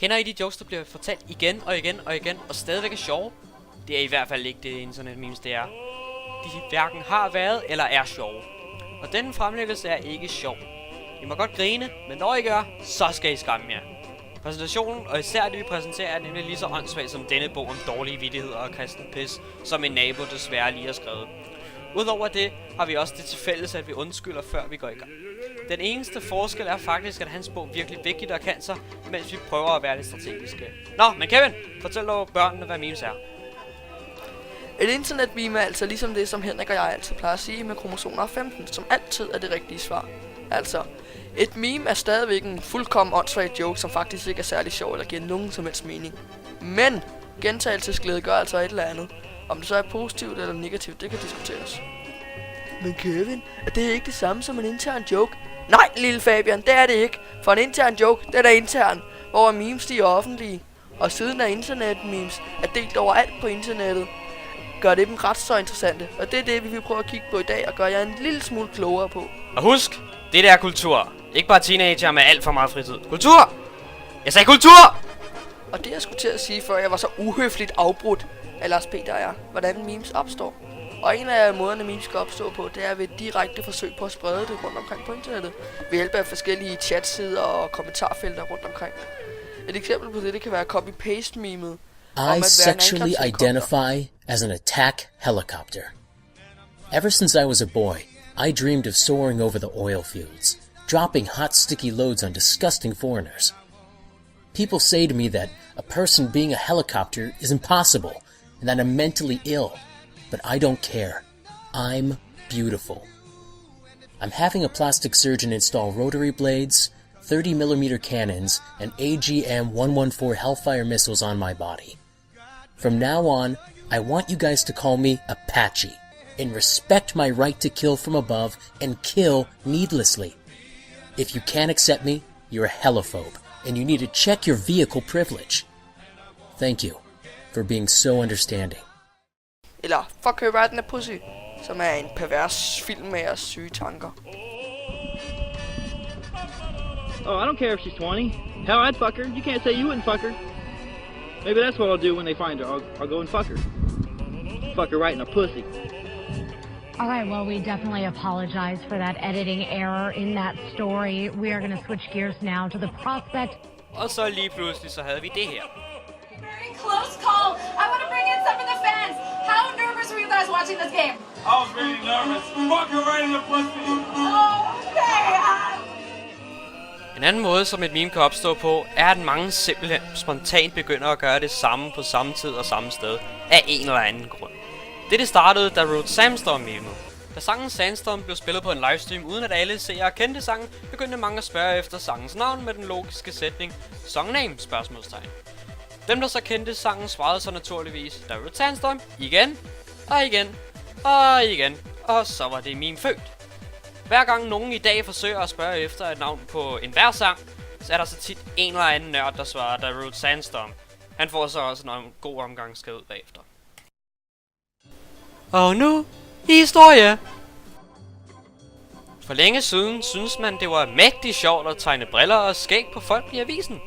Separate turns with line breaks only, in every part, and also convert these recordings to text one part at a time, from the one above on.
Kender I de jokes, der bliver fortalt igen og igen og igen, og stadigvæk er sjove? Det er i hvert fald ikke det internet-memes, det er. De hverken har været eller er sjove. Og denne fremlæggelse er ikke sjov. I må godt grine, men når I gør, så skal I skamme jer. Præsentationen, og især det vi præsenterer, er nemlig lige så åndssvagt som denne bog om dårlige vittigheder og kristen pis, som en nabo desværre lige har skrevet. Udover det har vi også det til fælles, at vi undskylder, før vi går i gang. Den eneste forskel er faktisk, at hans bog virkelig vigtigt og kan sig, mens vi prøver at være lidt strategiske. Nå, men Kevin, fortæl dog børnene, hvad memes er.
Et internetmeme er altså ligesom det, som Henrik og jeg altid plejer at sige med kromosomer 15, som altid er det rigtige svar. Altså, et meme er stadigvæk en fuldkommen åndssvagt joke, som faktisk ikke er særlig sjov eller giver nogen som helst mening. Men gentagelsesglæde gør altså et eller andet. Om det så er positivt eller negativt, det kan diskuteres. Men Kevin, er det ikke det samme som en intern joke? Nej, lille Fabian, det er det ikke. For en intern joke, det er intern, hvor memes de er offentlige. Og siden af internet-memes er delt overalt på internettet, gør det dem ret så interessante. Og det er det, vi vil prøve at kigge på i dag og gøre jer en lille smule klogere på.
Og husk, det der er kultur. Ikke bare teenager med alt for meget fritid. Kultur! Jeg sagde kultur!
Og det jeg skulle til at sige, før jeg var så uhøfligt afbrudt af Lars Peter er, hvordan memes opstår. Og en af måderne memes skal opstå på, det er ved direkte forsøg på at sprede det rundt omkring på internettet. Ved hjælp af forskellige chatsider og kommentarfelter rundt omkring. Et eksempel på det kan være copy-paste-memet.
I sexually identify as an attack helicopter. Ever since I was a boy, I dreamed of soaring over the oil fields, dropping hot sticky loads on disgusting foreigners. People say to me that a person being a helicopter is impossible, and that I'm mentally ill. But I don't care. I'm beautiful. I'm having a plastic surgeon install rotary blades, 30mm cannons, and AGM-114 Hellfire missiles on my body. From now on, I want you guys to call me Apache, and respect my right to kill from above and kill needlessly. If you can't accept me, you're a heliphobe, and you need to check your vehicle privilege. Thank you for being so understanding.
Eller Fuck Her Right in the Pussy, som er en pervers film med jeres syge tanker.
Oh, I don't care if she's 20. Hell, I'd fuck her. You can't say you wouldn't fuck her. Maybe that's what I'll do when they find her. I'll go and fuck her. Fuck her right in the pussy.
All right, well, we definitely apologize for that editing error in that story. We are going to switch gears now to the prospect.
Og så lige pludselig, så havde vi det her.
Very close call. I want to bring in some of the fans. How nervous were you guys watching this game?
I was really nervous. Fuck her right in the pussy.
Okay.
En anden måde, som et meme kan opstå på, er, at mange simpelthen spontant begynder at gøre det samme på samme tid og samme sted, af en eller anden grund. Det startede, da Road Sandstorm memede. Da sangen Sandstorm blev spillet på en livestream, uden at alle seere kendte sangen, begyndte mange at spørge efter sangens navn med den logiske sætning Songname? Dem, der så kendte sangen, svarede så naturligvis, da Road Sandstorm igen, og igen, og igen, og så var det meme født. Hver gang nogen i dag forsøger at spørge efter et navn på enhver sang, så er der så tit en eller anden nørd, der svarer Darude Sandstorm. Han får så også en god omgang skrevet bagefter. Og nu historie. For længe siden synes man, det var mægtig sjovt at tegne briller og skæg på folk i avisen.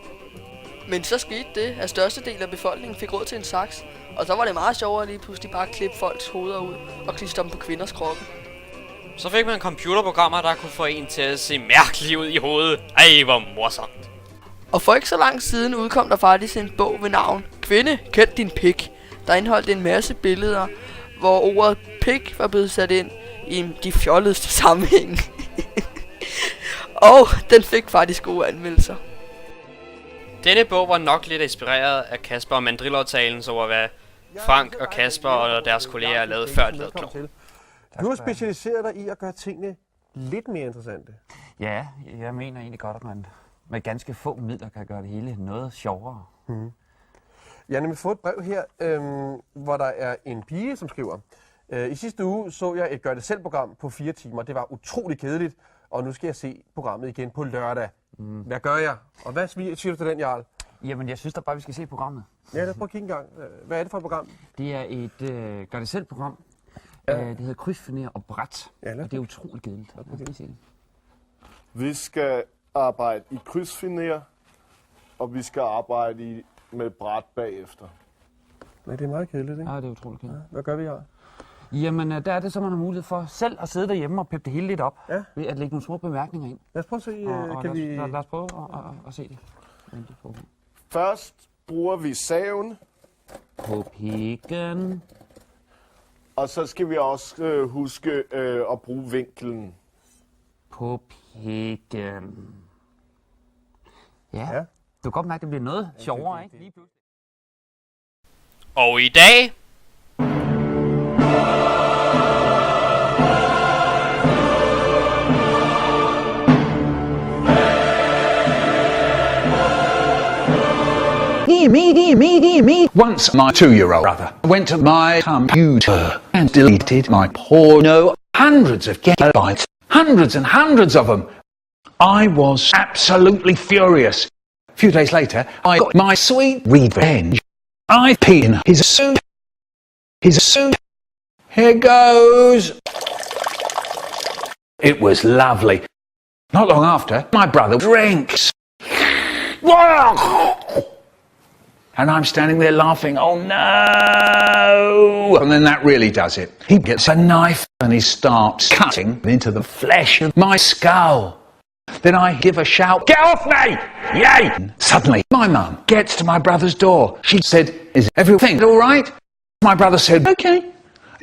Men så skete det, at størstedelen af befolkningen fik råd til en saks. Og så var det meget sjovere lige pludselig bare at klippe folks hoveder ud og klistre dem på kvinders kroppe.
Så fik man computerprogrammer, der kunne få en til at se mærkelig ud i hovedet. Ej, hvor morsomt.
Og for ikke så lang siden udkom der faktisk en bog ved navn Kvinde, kend din pik, der indeholdt en masse billeder, hvor ordet pik var blevet sat ind i de fjolledeste sammenhæng. Og den fik faktisk gode anmeldelser.
Denne bog var nok lidt inspireret af Kasper og Mandrill-aftalen, så var hvad Frank og Kasper og deres kolleger lavede før de lavede Klovn.
Du har specialiseret dig i at gøre tingene lidt mere interessante.
Ja, jeg mener egentlig godt, at man med ganske få midler kan gøre det hele noget sjovere.
Jeg har nemlig fået et brev her, hvor der er en pige, som skriver: I sidste uge så jeg et gør-det-selv-program på 4 timer. Det var utrolig kedeligt, og nu skal jeg se programmet igen på lørdag. Hvad gør jeg? Og hvad siger du til den, Jarl?
Jamen, jeg synes da bare, vi skal se programmet.
Ja, lad os prøve at kigge en gang. Hvad er det for et program?
Det er et gør-det-selv-program.
Ja.
Det hedder Krydsfiner og Bræt,
Ja,
og det er utrolig kedeligt.
Vi skal arbejde i krydsfiner og vi skal arbejde med bræt bagefter.
Men det er meget kedeligt, ikke?
Ja, det er utroligt kedeligt.
Hvad gør vi her?
Jamen, der er det så, man har mulighed for selv at sidde derhjemme og peppe det hele lidt op.
Ja.
Ved at lægge nogle små bemærkninger ind.
Lad os prøve at se,
Lad os prøve at se det.
Først bruger vi saven.
På pikken.
Og så skal vi også huske at bruge vinklen.
På pikken. Ja. Du kan godt mærke, at det bliver noget sjovere, ikke? Lige pludselig.
Og i dag...
Me. Once my 2-year-old brother went to my computer and deleted my porno. Hundreds of gigabytes. Hundreds and hundreds of them. I was absolutely furious. A few days later, I got my sweet revenge. I peed in his suit. Here goes. It was lovely. Not long after, my brother drinks. And I'm standing there laughing, oh no! And then that really does it. He gets a knife and he starts cutting into the flesh of my skull. Then I give a shout, get off me! Yay! Suddenly, my mum gets to my brother's door. She said, is everything all right? My brother said, okay.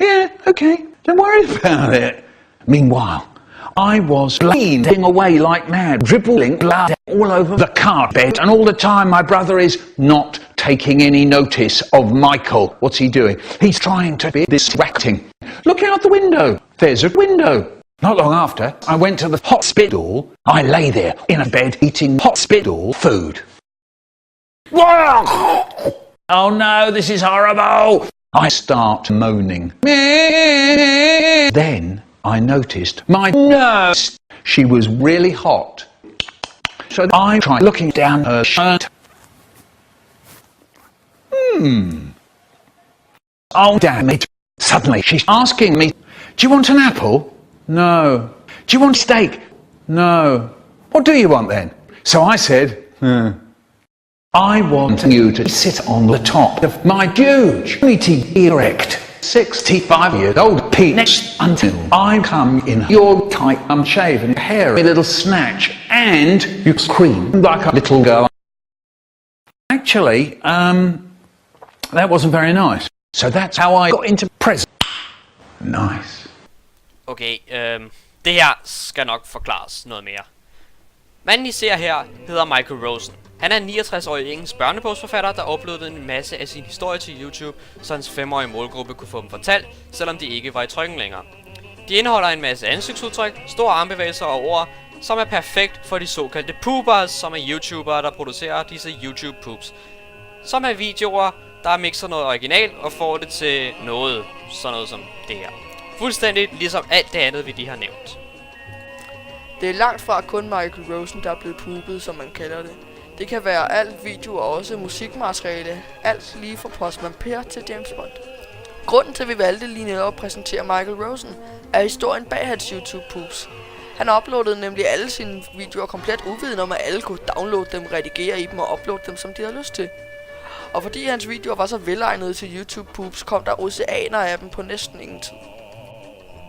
Yeah, okay. Don't worry about it. Meanwhile, I was bleeding away like mad, dribbling blood all over the carpet, and all the time my brother is not taking any notice of Michael. What's he doing? He's trying to be distracting. Look out the window. There's a window. Not long after, I went to the hospital. I lay there in a bed eating hospital food. Oh no, this is horrible. I start moaning. Then I noticed my nurse. She was really hot. So I tried looking down her shirt. Oh, damn it. Suddenly she's asking me, do you want an apple? No. Do you want steak? No. What do you want then? So I said, I want you to sit on the top of my huge, meaty, erect, 65-year-old penis until I come in your tight, unshaven hair, a little snatch, and you scream like a little girl. Actually, that wasn't very nice. So that's how I got into prison. Nice.
Okay, det her skal nok forklares noget mere. Manden I ser her hedder Michael Rosen. Han er en 69-årig engelsk børnebogsforfatter, der uploadede en masse af sin historie til YouTube, så hans 5-årige målgruppe kunne få dem fortalt, selvom de ikke var i trykken længere. De indeholder en masse ansigtsudtryk, store armbevægelser og ord, som er perfekt for de såkaldte poopers, som er YouTubere, der producerer disse YouTube poops. Som er videoer, der mixer noget original og får det til noget, sådan noget som det her. Fuldstændig ligesom alt det andet, vi lige har nævnt.
Det er langt fra kun Michael Rosen, der er blevet poopet, som man kalder det. Det kan være alt video og også musikmateriale, alt lige fra Postman Per til James Bond. Grunden til, at vi valgte lige netop at præsentere Michael Rosen, er historien bag hans YouTube-poops. Han uploadede nemlig alle sine videoer komplet uvidende om, at alle kunne downloade dem, redigere i dem og uploade dem, som de havde lyst til. Og fordi hans videoer var så velegnede til YouTube-poops, kom der oceaner af dem på næsten ingen tid.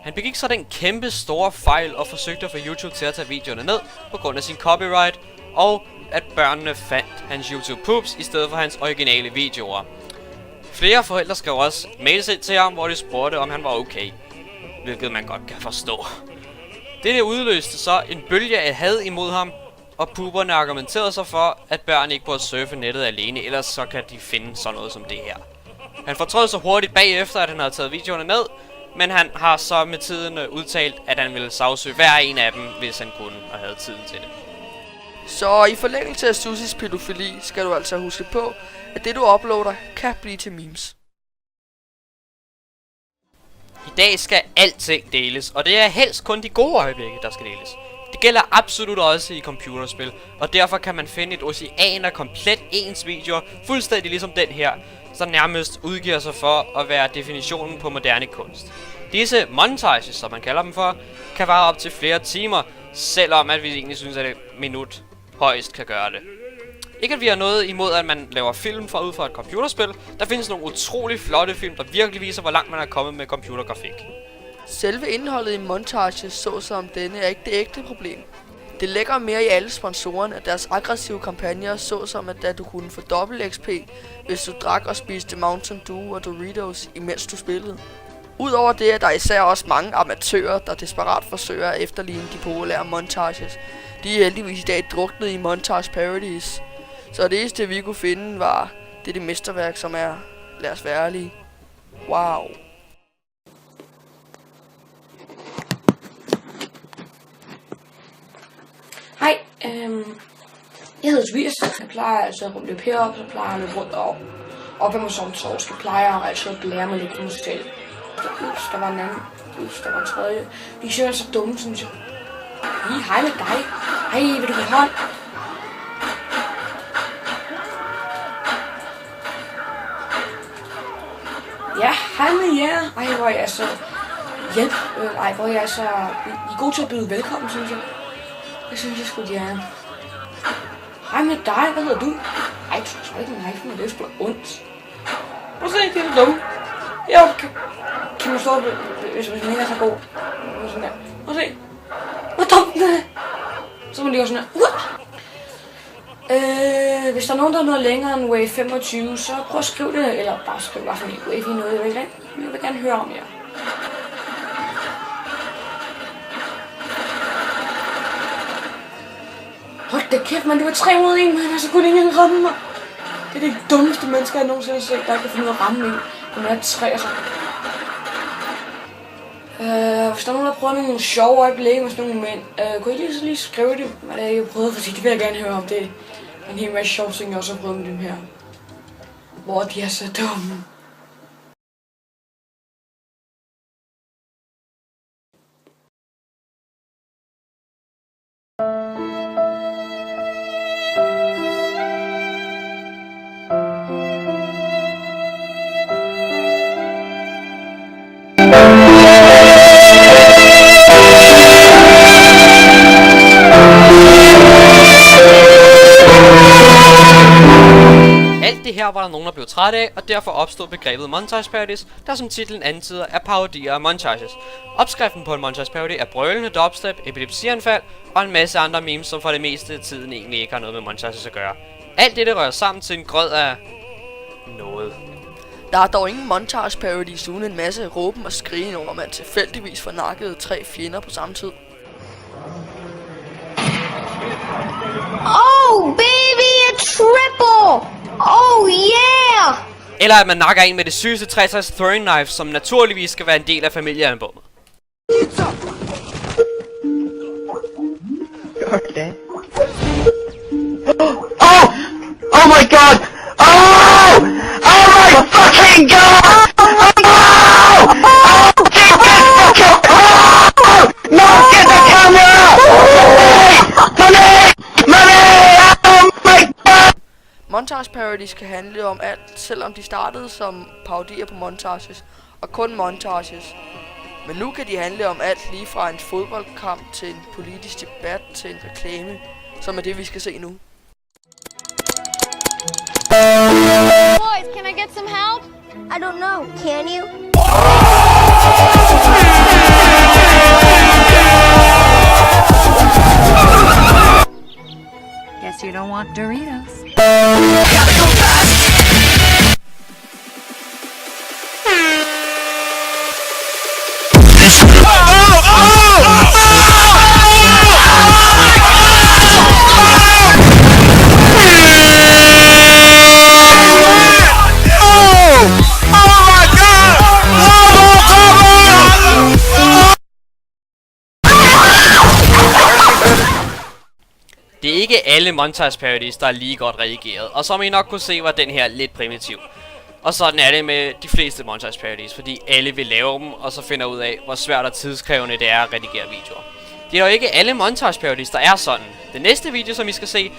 Han begik så den kæmpe store fejl og forsøgte at få YouTube til at tage videoerne ned på grund af sin copyright, og at børnene fandt hans YouTube poops i stedet for hans originale videoer. Flere forældre skrev også mails ind til ham, hvor de spurgte, om han var okay, hvilket man godt kan forstå. Dette udløste så en bølge af had imod ham, og pooperne argumenterede sig for, at børn ikke burde surfe nettet alene, ellers så kan de finde sådan noget som det her. Han fortrød så hurtigt bagefter, at han havde taget videoerne ned, men han har så med tiden udtalt, at han ville sagsøge hver en af dem, hvis han kunne og havde tiden til det.
Så i forlængelse af Susis pædofili skal du altså huske på, at det du uploader kan blive til memes.
I dag skal alting deles, og det er helst kun de gode øjeblikke, der skal deles. Det gælder absolut også i computerspil, og derfor kan man finde et ocean af komplet ens videoer, fuldstændig ligesom den her, som nærmest udgiver sig for at være definitionen på moderne kunst. Disse montages, som man kalder dem for, kan vare op til flere timer, selvom at vi egentlig synes, at et minut højst kan gøre det. Ikke at vi har noget imod, at man laver film ud fra et computerspil. Der findes nogle utrolig flotte film, der virkelig viser, hvor langt man er kommet med computergrafik.
Selve indholdet i montages, såsom denne, er ikke det ægte problem. Det lægger mere i alle sponsorerne, at deres aggressive kampagner, såsom at du kunne få dobbelt XP, hvis du drak og spiste Mountain Dew og Doritos, imens du spillede. Udover det er der især også mange amatører, der desperat forsøger at efterligne de populære montages. De er heldigvis i dag druknet i montage parodies. Så det eneste vi kunne finde var det mesterværk, som er, lad os være ærlige, wow.
Hej, jeg hedder Tobias. Jeg plejer altså at løbe herop, så plejer jeg at løbe rundt og op ad Morsomtorsk. Jeg plejer altså at lære mig lidt musik. Der var en anden, der var en tredje. De er så dumme, synes jeg. Hej med dig. Hej, vil du have hånd? Ja, hej med jer. Ej, hvor er jeg så hjælp. Hvor er jeg så... I er gode til at byde velkommen, synes jeg. Det synes jeg sgu, de er. Hej med dig, hvad hedder du? Ej, du skal ikke en iPhone, det er sgu da ondt. Prøv at se, det er dumme. Jo, kan man stå, hvis man ikke er så god. Sådan der. Prøv at se. Hvor dumt det er. Så må man lige sådan her. Hvis der er nogen, der er noget længere end Wave 25, så prøv at skrive det, eller bare skriv bare sådan en Wave i noget. Jeg vil gerne høre om jer. Hold da kæft, man, det var 3 mod 1, man, så kunne ingen ramme mig. Det er det dummeste mennesker, jeg nogensinde har set, der ikke kan finde ud af at ramme en. Den er 3 og så. Hvis der er nogen, der prøver nogle sjove øjeblikke med sådan nogle mænd, kunne I lige skrive det, hvad det er, I har prøvet, fordi det vil jeg gerne høre om. Det er en hel masse sjove ting, jeg også har prøvet med dem her. Hvor de er så dumme.
Alt det her var der nogen, der blev træt af, og derfor opstod begrebet montage parodies, der som titlen antyder er parodier af montages. Opskriften på en montage parody er brølende dubstep, epilepsianfald og en masse andre memes, som for det meste af tiden egentlig ikke har noget med montages at gøre. Alt det rører sammen til en grød af noget.
Der er dog ingen montage parodies uden en masse råben og skrigen over, man tilfældigvis får nakket 3 fjender på samme tid.
Oh baby, a triple! Oh yeah!
Eller at man nakker en med det sygeste 63 throwing knife, som naturligvis skal være en del af familiealbummet.
Oh my god! Oh! Oh my fucking god! Oh! Oh! No, get the camera! Money! Oh my god!
Montage parodies kan handle om alt, selvom de startede som parodier på montages, og kun montages. Men nu kan de handle om alt, lige fra en fodboldkamp til en politisk debat til en reklame, som er det vi skal se nu.
Boys, can I get some help? I don't know, can you?
Guess you don't want Doritos.
Det er ikke alle montage parodies, der er lige godt redigeret, og som I nok kunne se, var den her lidt primitiv. Og sådan er det med de fleste montage parodies, fordi alle vil lave dem, og så finder ud af, hvor svært og tidskrævende det er at redigere videoer. Det er jo ikke alle montage parodies, der er sådan. Den næste video, som I skal se,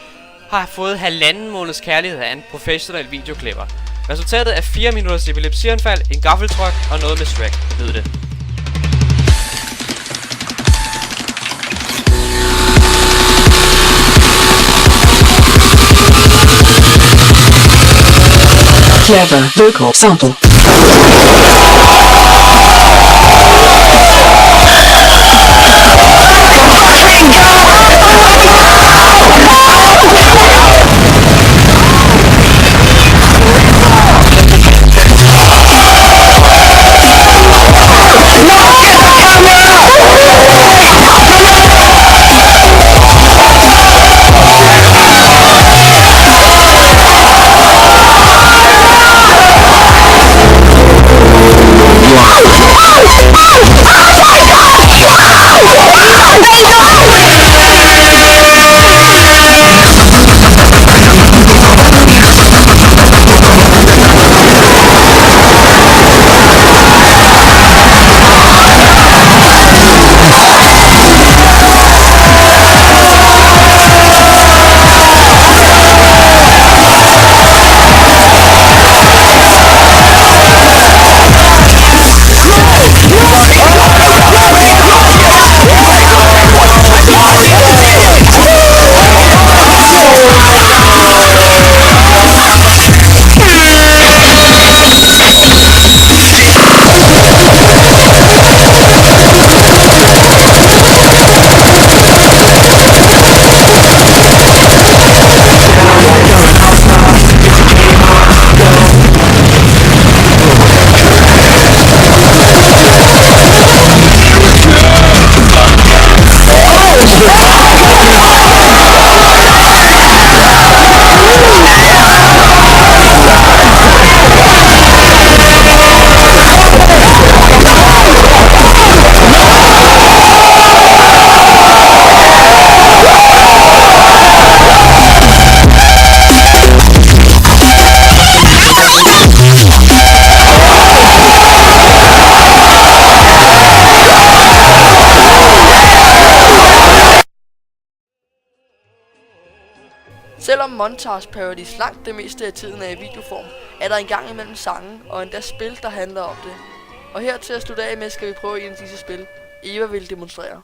har fået 1,5 måneds kærlighed af en professionel videoklipper. Resultatet er 4 minutters epilepsianfald, en gaffeltruck og noget med Shrek. Ved det.
clever vocal sample.
Selvom montage parodies langt det meste af tiden er i videoform, er der engang imellem sange og endda spil, der handler om det. Og her til at slutte af med, skal vi prøve en af disse spil, Eva vil demonstrere.